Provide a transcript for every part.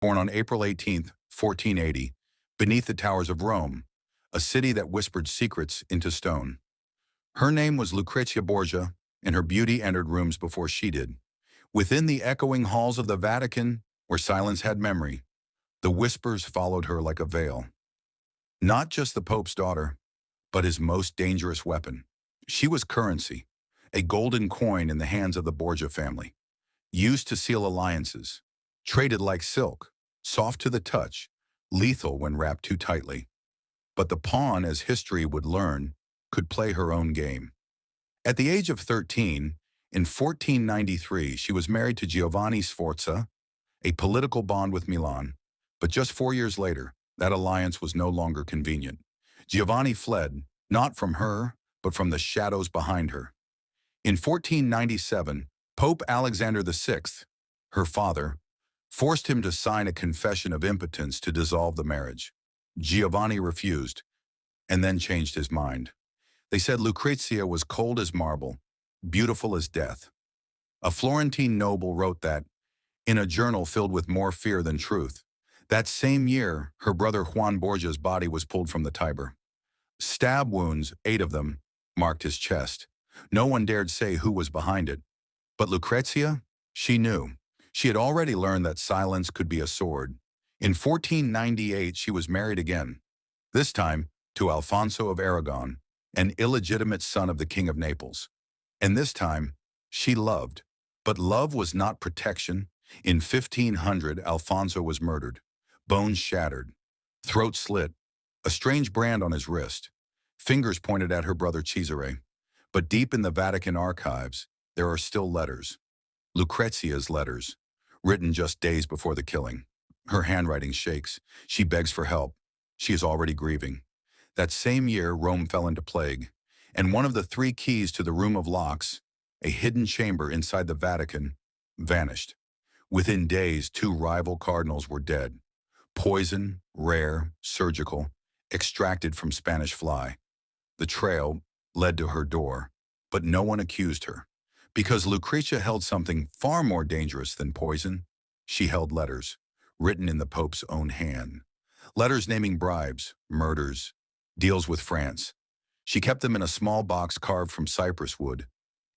born on April 18, 1480, beneath the towers of Rome, a city that whispered secrets into stone. Her name was Lucrezia Borgia, and her beauty entered rooms before she did. Within the echoing halls of the Vatican, where silence had memory, the whispers followed her like a veil. Not just the Pope's daughter, but his most dangerous weapon. She was currency, a golden coin in the hands of the Borgia family, used to seal alliances, traded like silk, soft to the touch, lethal when wrapped too tightly. But the pawn, as history would learn, could play her own game. At the age of 13, in 1493, she was married to Giovanni Sforza, a political bond with Milan. But just 4 years later, that alliance was no longer convenient. Giovanni fled, not from her, but from the shadows behind her. In 1497, Pope Alexander VI, her father, forced him to sign a confession of impotence to dissolve the marriage. Giovanni refused, and then changed his mind. They said Lucrezia was cold as marble, beautiful as death. A Florentine noble wrote that in a journal filled with more fear than truth. That same year, her brother Juan Borgia's body was pulled from the Tiber. Stab wounds, 8 of them, marked his chest. No one dared say who was behind it. But Lucrezia, she knew. She had already learned that silence could be a sword. In 1498, she was married again, this time to Alfonso of Aragon, an illegitimate son of the King of Naples. And this time, she loved. But love was not protection. In 1500, Alfonso was murdered, bones shattered, throat slit, a strange brand on his wrist, fingers pointed at her brother Cesare. But deep in the Vatican archives, there are still letters. Lucrezia's letters, written just days before the killing. Her handwriting shakes. She begs for help. She is already grieving. That same year, Rome fell into plague, and one of the 3 keys to the Room of Locks, a hidden chamber inside the Vatican, vanished. Within days, 2 rival cardinals were dead. Poison, rare, surgical, extracted from Spanish fly. The trail led to her door, but no one accused her. Because Lucrezia held something far more dangerous than poison. She held letters, written in the Pope's own hand. Letters naming bribes, murders, deals with France. She kept them in a small box carved from cypress wood.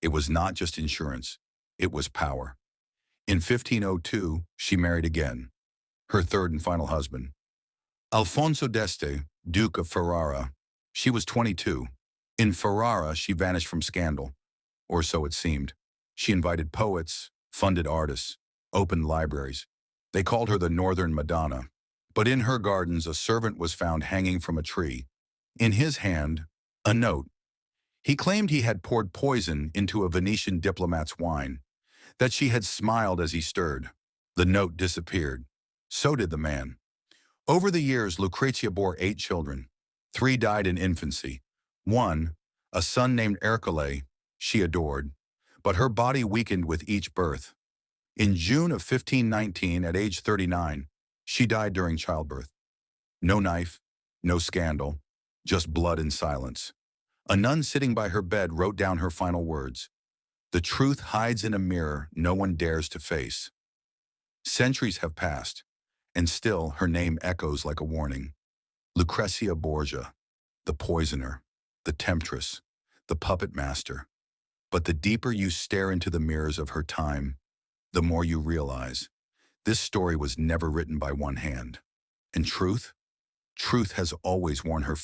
It was not just insurance, it was power. In 1502, she married again, her 3rd and final husband. Alfonso d'Este, Duke of Ferrara. She was 22. In Ferrara, she vanished from scandal, or so it seemed. She invited poets, funded artists, opened libraries. They called her the Northern Madonna. But in her gardens, a servant was found hanging from a tree. In his hand, a note. He claimed he had poured poison into a Venetian diplomat's wine, that she had smiled as he stirred. The note disappeared. So did the man. Over the years, Lucrezia bore 8 children. 3 died in infancy. 1, a son named Ercole, she adored, but her body weakened with each birth. In June of 1519, at age 39, she died during childbirth. No knife, no scandal, just blood and silence. A nun sitting by her bed wrote down her final words. The truth hides in a mirror no one dares to face. Centuries have passed, and still her name echoes like a warning. Lucrezia Borgia, the poisoner, the temptress, the puppet master. But the deeper you stare into the mirrors of her time, the more you realize this story was never written by one hand. And truth has always worn her